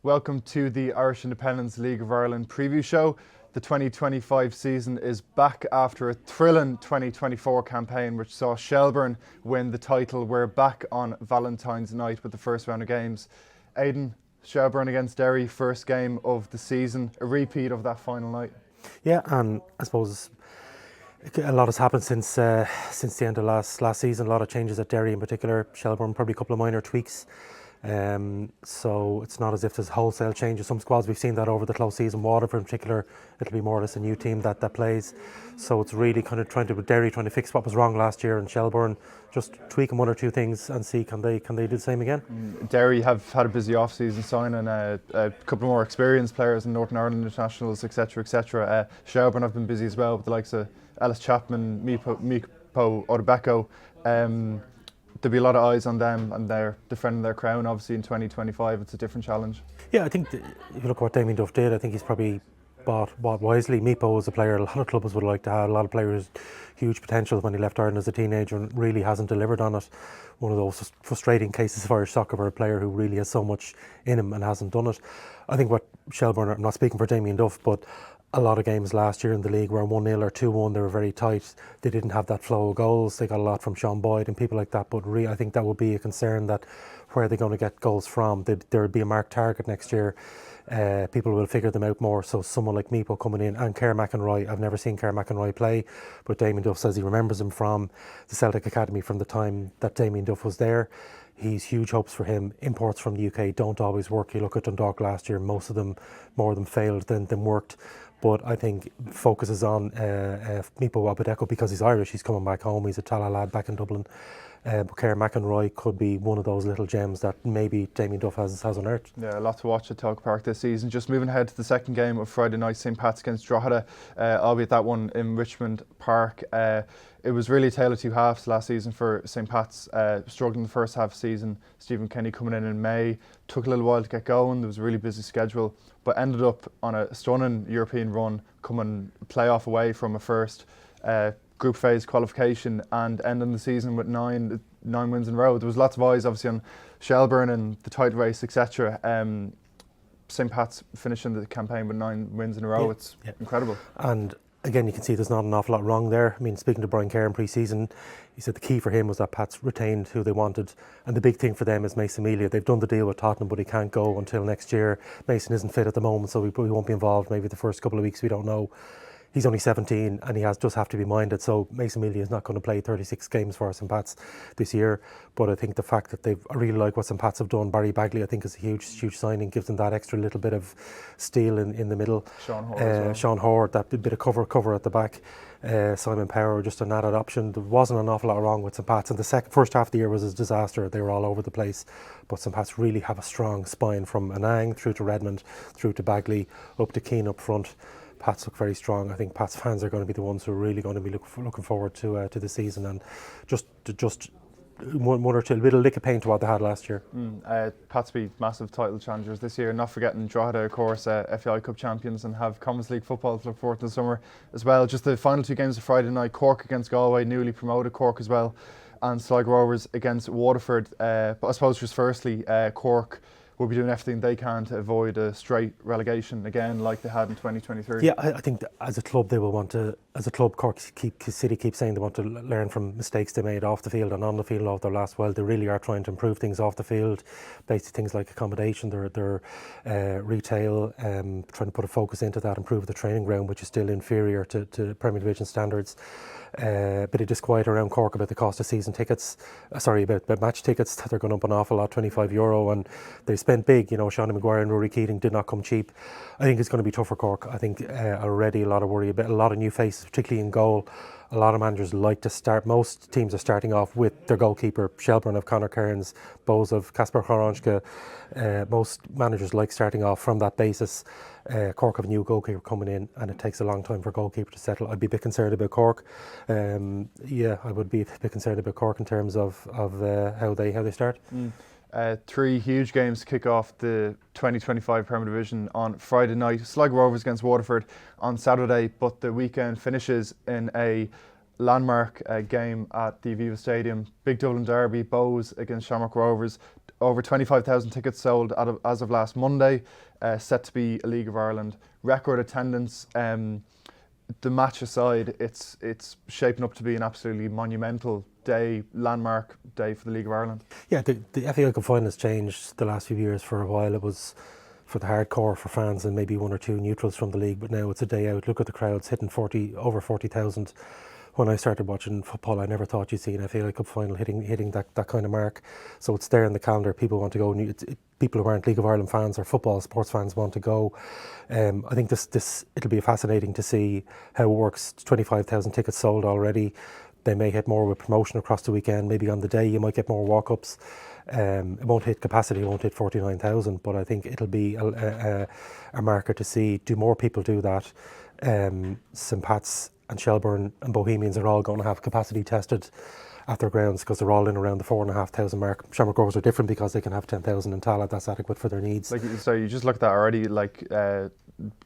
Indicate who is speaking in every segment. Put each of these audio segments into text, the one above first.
Speaker 1: Welcome to the Irish Independence League of Ireland preview show. The 2025 season is back after a thrilling 2024 campaign which saw Shelbourne win the title. We're back on Valentine's night with the first round of games. Aidan, Shelbourne against Derry, first game of the season, a repeat of that final night.
Speaker 2: Yeah, and I suppose a lot has happened since the end of last season. A lot of changes at Derry in particular. Shelbourne probably a couple of minor tweaks. So it's not as if there's wholesale changes. Some squads we've seen that over the close season. Waterford in particular, it'll be more or less a new team that plays. So it's really kind of trying to fix what was wrong last year, and Shelbourne just tweaking one or two things and see can they do the same again.
Speaker 1: Derry have had a busy off-season signing a couple more experienced players in Northern Ireland internationals, etc., etc. Shelbourne have been busy as well with the likes of Ellis Chapman, Mipo Odebeko. There'll be a lot of eyes on them, and they're defending their crown. Obviously in 2025 it's a different challenge.
Speaker 2: Yeah, I think if you look at what Damien Duff did, I think he's probably bought wisely. Mipo was a player a lot of clubs would like to have. A lot of players, huge potential when he left Ireland as a teenager and really hasn't delivered on it. One of those frustrating cases of Irish soccer for a player who really has so much in him and hasn't done it. I think what Shelbourne, I'm not speaking for Damien Duff, but a lot of games last year in the league were 1-0 or 2-1. They were very tight. They didn't have that flow of goals. They got a lot from Sean Boyd and people like that. But I think that would be a concern, that where they're going to get goals from. There will be a marked target next year. People will figure them out more. So someone like Mipo coming in, and Kerr McInroy. I've never seen Kerr McInroy play, but Damien Duff says he remembers him from the Celtic Academy from the time that Damien Duff was there. He's huge hopes for him. Imports from the UK don't always work. You look at Dundalk last year, most of them, more of them failed than worked. But I think focuses on Mipo Odebeko because he's Irish. He's coming back home. He's a Tala lad back in Dublin. But Kerr McInroy could be one of those little gems that maybe Damien Duff has unearthed.
Speaker 1: Yeah, a lot to watch at Tug Park this season. Just moving ahead to the second game of Friday night, St. Pat's against Drogheda, albeit that one in Richmond Park. It was really a tale of two halves last season for St. Pat's. Struggling the first half of the season. Stephen Kenny coming in May. Took a little while to get going. There was a really busy schedule, but ended up on a stunning European run, coming playoff away from a first group phase qualification and ending the season with nine wins in a row. There was lots of eyes obviously on Shelbourne and the title race, etc. St. Pat's finishing the campaign with 9 wins in a row. It's incredible.
Speaker 2: And again, you can see there's not an awful lot wrong there. I mean, speaking to Brian Kerr in pre-season, he said the key for him was that Pat's retained who they wanted, and the big thing for them is Mason Melia. They've done the deal with Tottenham, but he can't go until next year. Mason isn't fit at the moment, so he probably won't be involved maybe the first couple of weeks, we don't know. He's only 17 and he does have to be minded, so Mason Melia is not going to play 36 games for St. Pat's this year. But I think the fact that I really like what St. Pat's have done. Barry Bagley I think is a huge signing, gives them that extra little bit of steel in the middle. Sean Horde, that bit of cover at the back. Simon Power, just an added option. There wasn't an awful lot wrong with St. Pat's, and the first half of the year was a disaster. They were all over the place, but St. Pat's really have a strong spine from Anang through to Redmond, through to Bagley, up to Keane up front. Pats look very strong. I think Pat's fans are going to be the ones who are really going to be looking forward to the season, and just one or two, a little lick of paint to what they had last year.
Speaker 1: Pats be massive title challengers this year. Not forgetting Drogheda, of course, FAI Cup champions, and have Conference League football to look forward to in the summer as well. Just the final two games of Friday night: Cork against Galway, newly promoted Cork as well, and Sligo Rovers against Waterford. But I suppose just firstly, Cork will be doing everything they can to avoid a straight relegation again, like they had in 2023.
Speaker 2: Yeah, I think that as a club they will want to. As a club, Cork City keeps saying they want to learn from mistakes they made off the field and on the field over their last while. They really are trying to improve things off the field, basic things like accommodation, their retail, trying to put a focus into that, improve the training ground, which is still inferior to Premier Division standards. Bit of disquiet around Cork about the cost of season tickets. About match tickets. They're going up an awful lot, €25, and they spent big. You know, Seanie Maguire and Rory Keating did not come cheap. I think it's going to be tough for Cork. I think already a lot of worry about a lot of new faces, particularly in goal. A lot of managers like to start. Most teams are starting off with their goalkeeper. Shelbourne of Conor Kearns, Bowes of Kasper Horonjka. Most managers like starting off from that basis. Cork have a new goalkeeper coming in, and it takes a long time for a goalkeeper to settle. I'd be a bit concerned about Cork. I would be a bit concerned about Cork in terms of how they start.
Speaker 1: 3 huge games to kick off the 2025 Premier Division on Friday night. Sligo Rovers against Waterford on Saturday, but the weekend finishes in a landmark game at the Aviva Stadium. Big Dublin derby, Bowes against Shamrock Rovers. over 25,000 tickets sold as of last Monday. Set to be a League of Ireland record attendance. The match aside, it's shaping up to be an absolutely monumental day, landmark day for the League of Ireland.
Speaker 2: Yeah, the FAI Cup final has changed the last few years. For a while it was for the hardcore, for fans and maybe one or two neutrals from the league, but now it's a day out. Look at the crowds hitting over 40,000. When I started watching football, I never thought you'd see an FAI Cup final hitting that kind of mark. So it's there in the calendar. People want to go. People who aren't League of Ireland fans or football sports fans want to go. I think it'll be fascinating to see how it works. 25,000 tickets sold already. They may hit more with promotion across the weekend. Maybe on the day you might get more walk-ups. It won't hit capacity, it won't hit 49,000, but I think it'll be a marker to see. Do more people do that? St Pat's and Shelbourne and Bohemians are all going to have capacity tested at their grounds because they're all in around the 4,500 mark. Shamrock Rovers are different because they can have 10,000 in Tallaght. That's adequate for their needs.
Speaker 1: So you just looked at that already,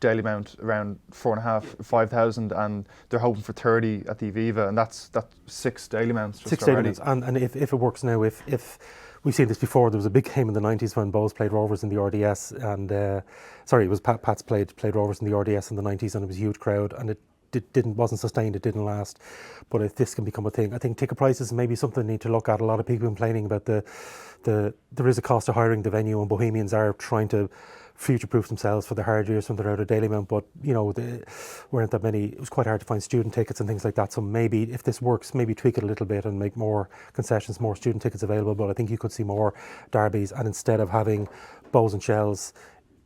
Speaker 1: Daily Mount around 4,500, 5,000, and they're hoping for 30 at the Aviva, and that's 6 Daily Mounts just
Speaker 2: 6
Speaker 1: already.
Speaker 2: Daily Mounts, and if it works now, if we've seen this before, there was a big game in the 90s when Bows played Rovers in the RDS, and it was Pats played Rovers in the RDS in the 90s, and it was a huge crowd, and it wasn't sustained, it didn't last. But if this can become a thing, I think ticket prices may be something they need to look at. A lot of people complaining about there is a cost of hiring the venue, and Bohemians are trying to future-proof themselves for the hard years when they're out of Daily Mount, but there weren't that many. It was quite hard to find student tickets and things like that, so maybe if this works, maybe tweak it a little bit and make more concessions, more student tickets available. But I think you could see more derbies, and instead of having Bows and Shels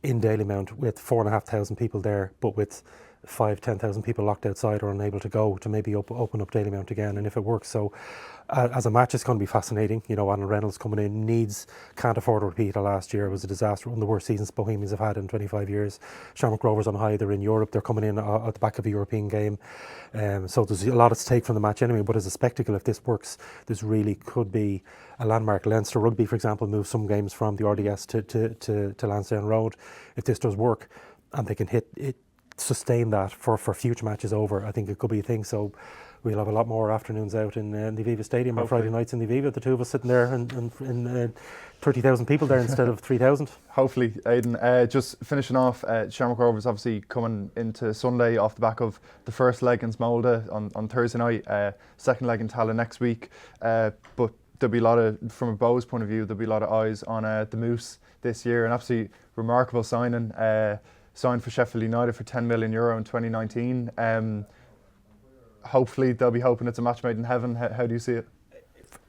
Speaker 2: in Daily Mount with 4,500 people there, but with 5,000-10,000 people locked outside or unable to go, to maybe open up Daily Mount again. And if it works, so as a match, it's going to be fascinating. Alan Reynolds coming in can't afford a repeat of last year. It was a disaster, one of the worst seasons Bohemians have had in 25 years. Shamrock Rovers on high, they're in Europe, they're coming in at the back of a European game, so there's a lot at stake from the match anyway. But as a spectacle, if this works, this really could be a landmark. Leinster Rugby, for example, moves some games from the RDS to Lansdowne Road. If this does work and they can sustain that for future matches over, I think it could be a thing. So we'll have a lot more afternoons out in the Aviva Stadium, or Friday nights in the Aviva, the two of us sitting there and 30,000 people there instead of 3,000.
Speaker 1: Hopefully, Aidan. Just finishing off, Shamrock Rovers obviously coming into Sunday off the back of the first leg in Smolda on Thursday night, second leg in Tallaght next week, but there'll be a lot of, from a Bows point of view, there'll be a lot of eyes on the Moose this year. An absolutely remarkable signing. Signed for Sheffield United for €10 million in 2019. Hopefully they'll be hoping it's a match made in heaven. How do you see it?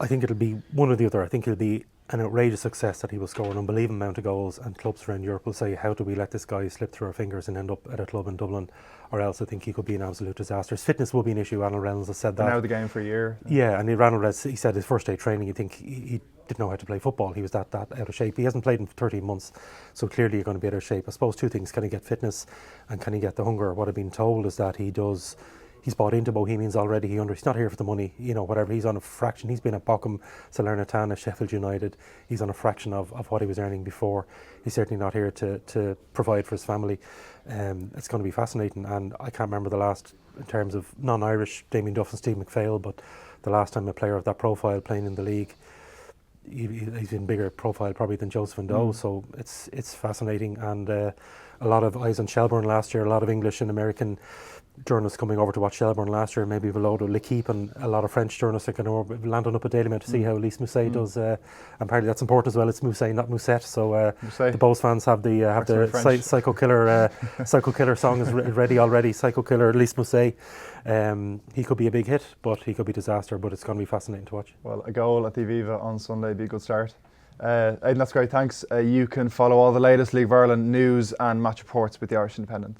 Speaker 2: I think it'll be one or the other. I think it'll be an outrageous success that he will score an unbelievable amount of goals, and clubs around Europe will say, how do we let this guy slip through our fingers and end up at a club in Dublin? Or else I think he could be an absolute disaster. His fitness will be an issue. Alan Reynolds has said that.
Speaker 1: Now the game for a year.
Speaker 2: Yeah, and he said his first day training, you think he didn't know how to play football. He was that out of shape. He hasn't played in 13 months, so clearly you're going to be out of shape. I suppose two things: can he get fitness, and can he get the hunger? What I've been told is that he's bought into Bohemians already. He's not here for the money, whatever. He's on a fraction. He's been at Bochum, Salernitana, Sheffield United. He's on a fraction of what he was earning before. He's certainly not here to provide for his family. It's going to be fascinating, and I can't remember the last, in terms of non-Irish, Damien Duff and Steve McPhail, but the last time a player of that profile playing in the league, he's in bigger profile probably than Joseph and Doe. So it's fascinating, and a lot of eyes on Shelbourne last year. A lot of English and American journalists coming over to watch Shelbourne last year, maybe with a load of L'Equipe, and a lot of French journalists are landing up at Daily Mount to see how Lise Mousset does, and apparently that's important as well. It's Mousset, not Mousset, so the Bows fans have the Psycho Killer song is ready already. Psycho Killer, Lise Mousset. He could be a big hit, but he could be disaster, but it's going to be fascinating to watch. Well, a goal at the Aviva on Sunday would be a good start. Aidan, that's great, thanks. You can follow all the latest League of Ireland news and match reports with the Irish Independent.